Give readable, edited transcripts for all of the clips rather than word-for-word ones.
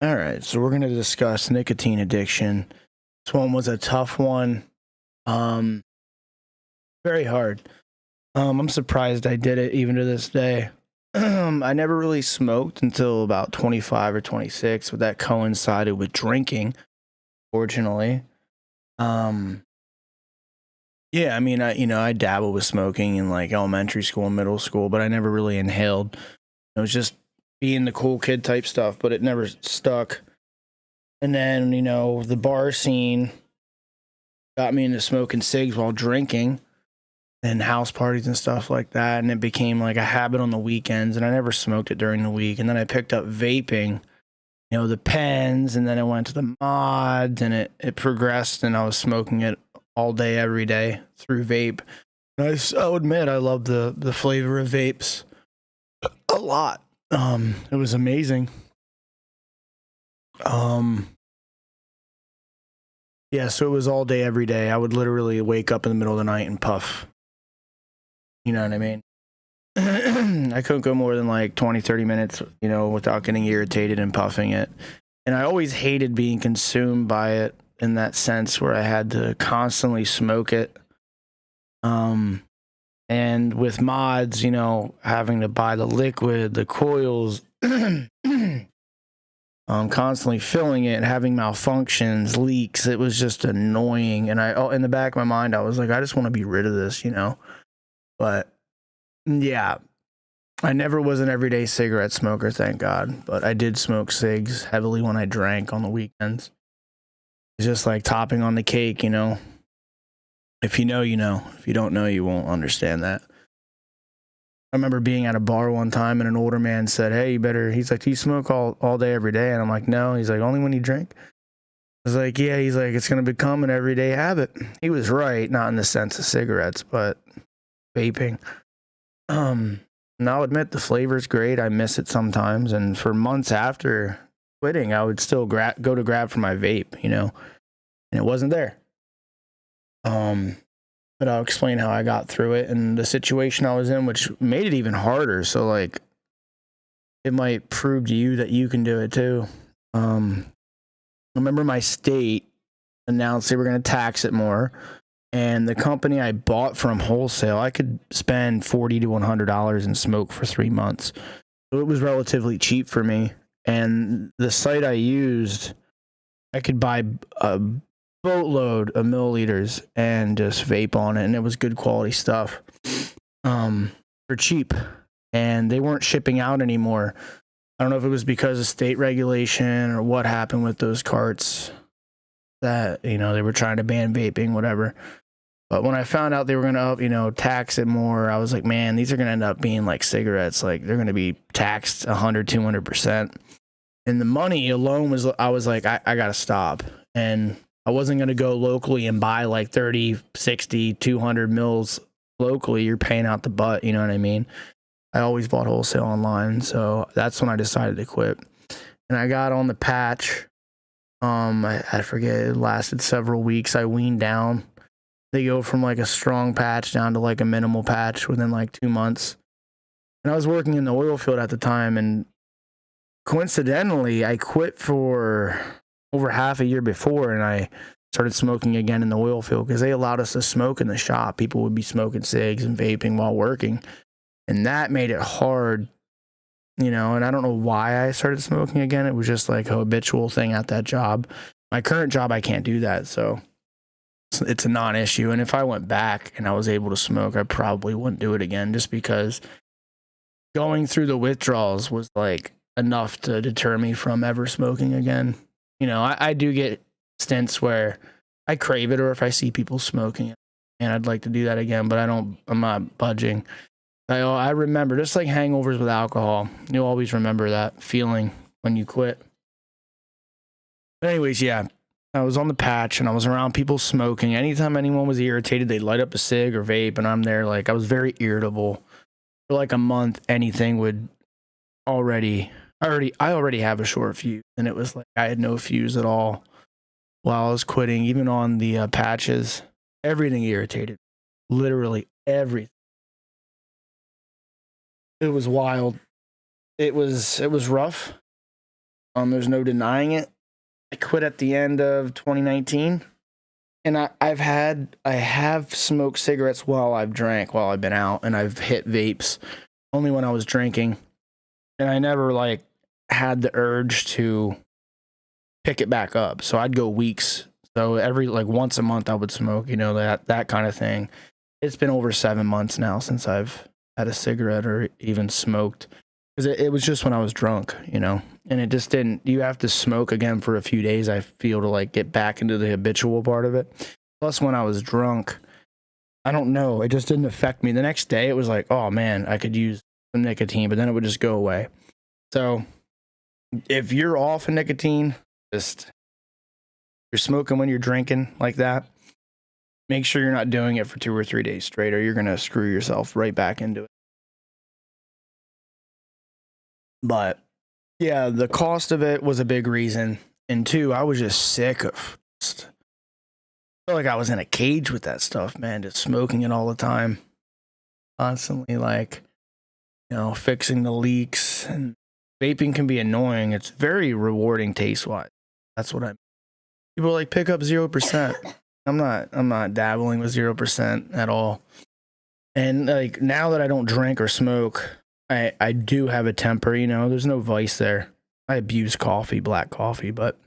All right, so we're going to discuss nicotine addiction. This one was a tough one. Um, Very hard. I'm surprised I did it even to this day. I never really smoked until about 25 or 26, but that coincided with drinking, fortunately. Um, yeah, I mean, I dabbled with smoking in like elementary school and middle school, but I never really inhaled. It was just being the cool kid type stuff, but it never stuck. And then, the bar scene got me into smoking cigs while drinking and house parties and stuff like that. And it became like a habit on the weekends. And I never smoked it during the week. And then I picked up vaping, the pens, and then I went to the mods, and it progressed. And I was smoking it all day, every day through vape. And I'll admit, I love the flavor of vapes a lot. It was amazing. Yeah, so it was all day, every day. I would literally wake up in the middle of the night and puff. You know what I mean? I couldn't go more than like 20, 30 minutes, without getting irritated and puffing it. And I always hated being consumed by it in that sense where I had to constantly smoke it. And with mods, having to buy the liquid, the coils, constantly filling it, having malfunctions, leaks. It was just annoying. And in the back of my mind, I was like, I just want to be rid of this, But yeah, I never was an everyday cigarette smoker, thank God. But I did smoke cigs heavily when I drank on the weekends. It's just like topping on the cake, If you know, you know. If you don't know, you won't understand that. I remember being at a bar one time and an older man said, hey, he's like, do you smoke all day, every day? And I'm like, no. He's like, only when you drink? I was like, yeah. He's like, it's going to become an everyday habit. He was right, not in the sense of cigarettes, but vaping. And I'll admit the flavor's great. I miss it sometimes. And for months after quitting, I would still go to grab for my vape, and it wasn't there. But I'll explain how I got through it and the situation I was in, which made it even harder. So like, it might prove to you that you can do it too. I remember my state announced they were going to tax it more. And the company I bought from wholesale, I could spend $40 to $100 in smoke for 3 months. So it was relatively cheap for me. And the site I used, I could buy a boatload of milliliters and just vape on it. And it was good quality stuff for cheap. And they weren't shipping out anymore. I don't know if it was because of state regulation or what happened with those carts that, they were trying to ban vaping, whatever. But when I found out they were going to, tax it more, I was like, man, these are going to end up being like cigarettes. Like they're going to be taxed 100, 200%. And the money alone I was like, I got to stop. And I wasn't going to go locally and buy like 30, 60, 200 mils locally. You're paying out the butt. You know what I mean? I always bought wholesale online. So that's when I decided to quit. And I got on the patch. I forget, it lasted several weeks. I weaned down. They go from like a strong patch down to like a minimal patch within like 2 months. And I was working in the oil field at the time. And coincidentally, I quit for over half a year before. And I started smoking again in the oil field because they allowed us to smoke in the shop. People would be smoking cigs and vaping while working. And that made it hard, and I don't know why I started smoking again. It was just like a habitual thing at that job. My current job, I can't do that. So it's a non-issue. And if I went back and I was able to smoke, I probably wouldn't do it again just because going through the withdrawals was like enough to deter me from ever smoking again. I do get stints where I crave it or if I see people smoking and I'd like to do that again, but I'm not budging. I remember, just like hangovers with alcohol, you'll always remember that feeling when you quit. But anyways, yeah, I was on the patch and I was around people smoking. Anytime anyone was irritated, they'd light up a cig or vape, and I'm there like I was very irritable. For like a month, anything would I already have a short fuse, and it was like I had no fuse at all while I was quitting. Even on the patches, everything irritated, literally everything. It was wild. It was rough. There's no denying it. I quit at the end of 2019, and I have smoked cigarettes while I've drank, while I've been out, and I've hit vapes only when I was drinking, and I never like had the urge to pick it back up. So I'd go weeks. So every like once a month I would smoke, you know, that kind of thing. It's been over 7 months now since I've had a cigarette or even smoked, because it was just when I was drunk, you know, and it just didn't. You have to smoke again for a few days, I feel, to like get back into the habitual part of it. Plus, when I was drunk, I don't know, it just didn't affect me. The next day, it was like, oh man, I could use some nicotine, but then it would just go away. So if you're off of nicotine, just you're smoking when you're drinking like that, make sure you're not doing it for 2 or 3 days straight, or you're going to screw yourself right back into it. But yeah, the cost of it was a big reason. And two, I was just sick of just, I felt like I was in a cage with that stuff, man, just smoking it all the time, constantly, like, you know, fixing the leaks. And vaping can be annoying. It's very rewarding taste wise. That's what I mean. People are like, pick up 0%. I'm not dabbling with 0% at all. And like, now that I don't drink or smoke, I do have a temper, you know, there's no vice there. I abuse coffee, black coffee, but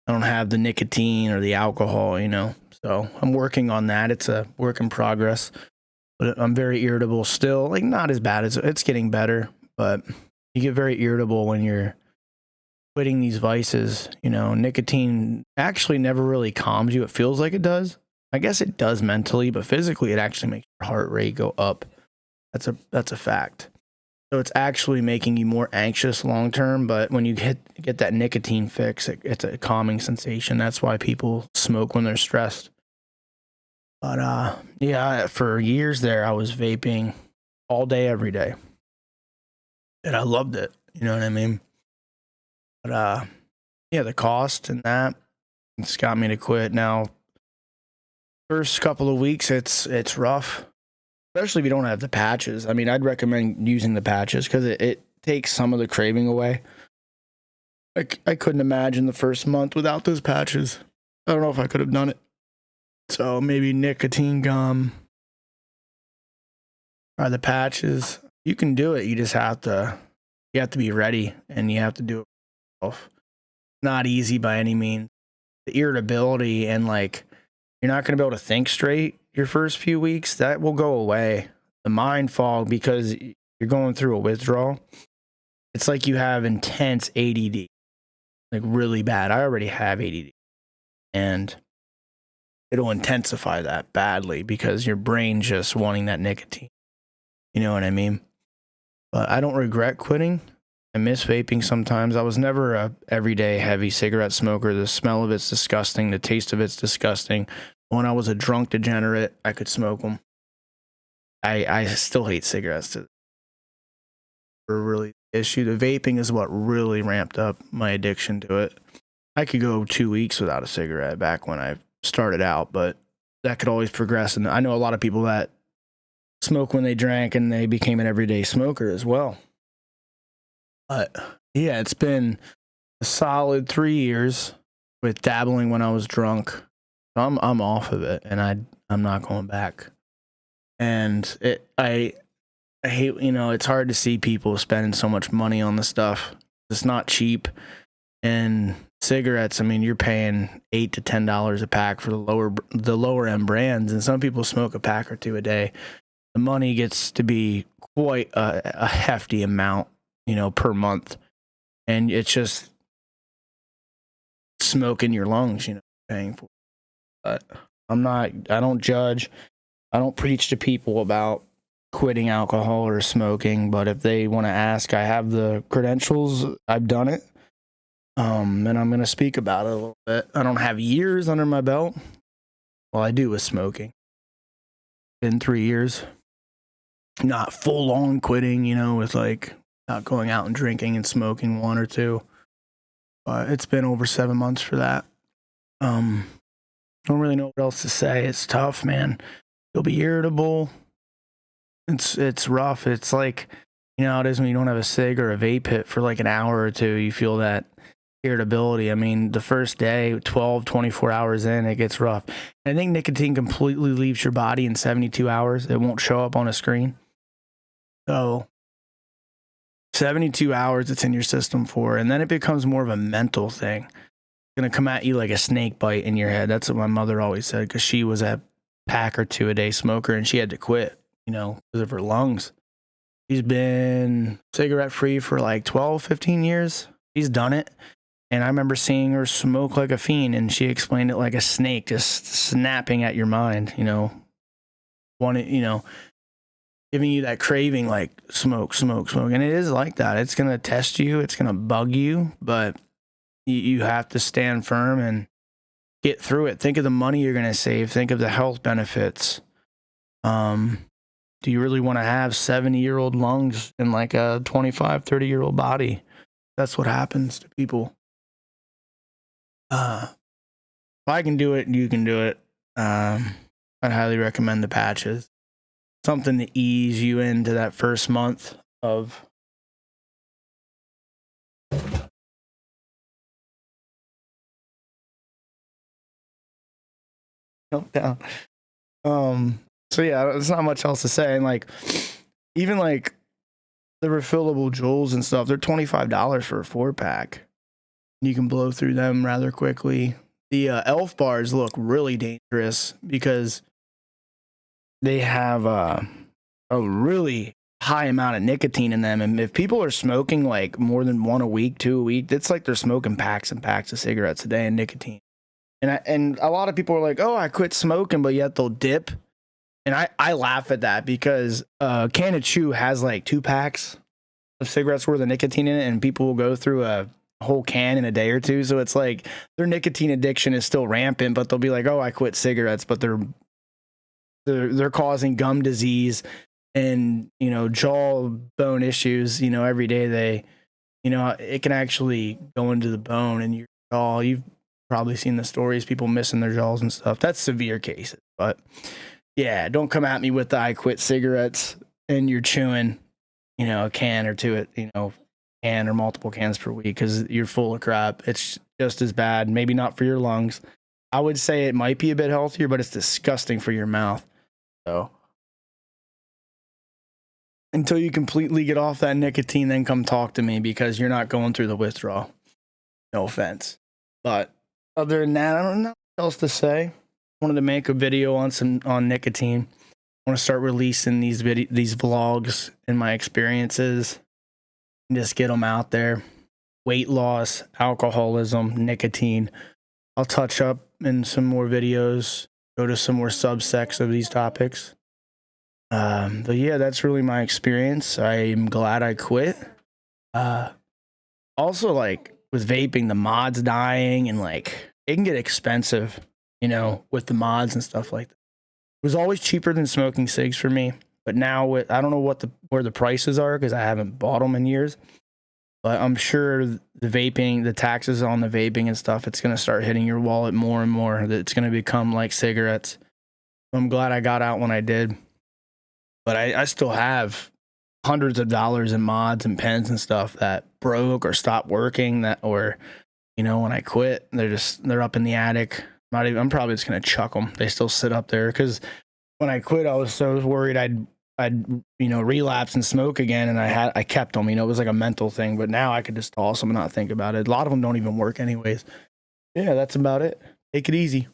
I don't have the nicotine or the alcohol, you know. So I'm working on that. It's a work in progress, but I'm very irritable still. Like, not as bad as it's getting better, but you get very irritable when you're quitting these vices. You know, nicotine actually never really calms you. It feels like it does. I guess it does mentally, but physically it actually makes your heart rate go up. That's a fact. So it's actually making you more anxious long term, but when you get that nicotine fix, it's a calming sensation. That's why people smoke when they're stressed. But yeah, for years there I was vaping all day every day. And I loved it, you know what I mean? But yeah, the cost and that, it's got me to quit. Now, first couple of weeks it's rough, especially if you don't have the patches. I mean, I'd recommend using the patches because it takes some of the craving away. I couldn't imagine the first month without those patches. I don't know if I could have done it. So maybe nicotine gum or the patches. You can do it. You just have to be ready, and you have to do it yourself. Not easy by any means. The irritability and like, you're not going to be able to think straight your first few weeks. That will go away. The mind fog, because you're going through a withdrawal. It's like you have intense ADD, like really bad. I already have ADD, and it'll intensify that badly because your brain's just wanting that nicotine. You know what I mean? But I don't regret quitting. I miss vaping sometimes. I was never a everyday heavy cigarette smoker. The smell of it's disgusting. The taste of it's disgusting. When I was a drunk degenerate, I could smoke them. I still hate cigarettes. For really issue, the vaping is what really ramped up my addiction to it. I could go 2 weeks without a cigarette back when I started out, but that could always progress. And I know a lot of people that smoke when they drank and they became an everyday smoker as well. But yeah, it's been a solid 3 years with dabbling when I was drunk. I'm off of it, and I'm not going back. And I hate, you know, it's hard to see people spending so much money on the stuff. It's not cheap. And cigarettes, I mean, you're paying $8 to $10 a pack for the lower end brands, and some people smoke a pack or two a day. The money gets to be quite a hefty amount, you know, per month, and it's just smoke in your lungs, you know, paying for. But I don't judge. I don't preach to people about quitting alcohol or smoking, but if they want to ask, I have the credentials. I've done it. And I'm going to speak about it a little bit. I don't have years under my belt. Well, I do with smoking. Been 3 years. Not full on quitting, you know, with like not going out and drinking and smoking 1 or 2. But it's been over 7 months for that. Don't really know what else to say. It's tough, man. You'll be irritable. It's rough. It's like, You know how it is when you don't have a cig or a vape hit for like an hour or two, you feel that irritability. I mean, the first day, 12, 24 hours in, it gets rough. And I think nicotine completely leaves your body in 72 hours. It won't show up on a screen. So 72 hours it's in your system for, and then it becomes more of a mental thing. It's going to come at you like a snake bite in your head. That's what my mother always said, because she was a pack or two a day smoker and she had to quit, you know, because of her lungs. She's been cigarette free for like 12, 15 years. She's done it. And I remember seeing her smoke like a fiend, and she explained it like a snake, just snapping at your mind, you know, giving you that craving, like smoke, smoke, smoke. And it is like that. It's going to test you. It's going to bug you, but you have to stand firm and get through it. Think of the money you're going to save. Think of the health benefits. Do you really want to have 70-year-old lungs in like a 25, 30-year-old body? That's what happens to people. If I can do it, you can do it. I'd highly recommend the patches. Something to ease you into that first month of down. So yeah, there's not much else to say. And like, even like the refillable Juuls and stuff, they're $25 for a 4-pack. You can blow through them rather quickly. The Elf bars look really dangerous because they have a really high amount of nicotine in them. And if people are smoking like more than 1 a week, 2 a week, it's like they're smoking packs and packs of cigarettes a day in nicotine. And a lot of people are like, oh, I quit smoking, but yet they'll dip. And I laugh at that because can of chew has like 2 packs of cigarettes worth of nicotine in it, and people will go through a whole can in a day or two. So it's like their nicotine addiction is still rampant, but they'll be like, oh, I quit cigarettes, but they're causing gum disease and, you know, jaw bone issues. You know, every day they, you know, it can actually go into the bone and your jaw. You've probably seen the stories, people missing their jaws and stuff. That's severe cases. But yeah, don't come at me with the I quit cigarettes and you're chewing, you know, a can or two, you know, can or multiple cans per week, because you're full of crap. It's just as bad. Maybe not for your lungs. I would say it might be a bit healthier, but it's disgusting for your mouth. So until you completely get off that nicotine, then come talk to me, because you're not going through the withdrawal. No offense. But other than that, I don't know what else to say. I wanted to make a video on nicotine. I want to start releasing these vlogs and my experiences and just get them out there. Weight loss, alcoholism, nicotine. I'll touch up in some more videos, go to some more subsects of these topics. But yeah, that's really my experience. I'm glad I quit. Also, like with vaping, the mods dying, and like it can get expensive, you know, with the mods and stuff like that. It was always cheaper than smoking cigs for me, but now I don't know where the prices are, because I haven't bought them in years. But I'm sure the vaping, the taxes on the vaping and stuff, it's going to start hitting your wallet more and more. That it's going to become like cigarettes. I'm glad I got out when I did. But I still have hundreds of dollars in mods and pens and stuff that broke or stopped working, or, you know, when I quit, they're up in the attic. I'm probably just going to chuck them. They still sit up there, because when I quit, I was so worried I'd you know, relapse and smoke again, and I kept them. You know, it was like a mental thing. But now I could just toss them and not think about it. A lot of them don't even work anyways. Yeah, that's about it. Take it easy.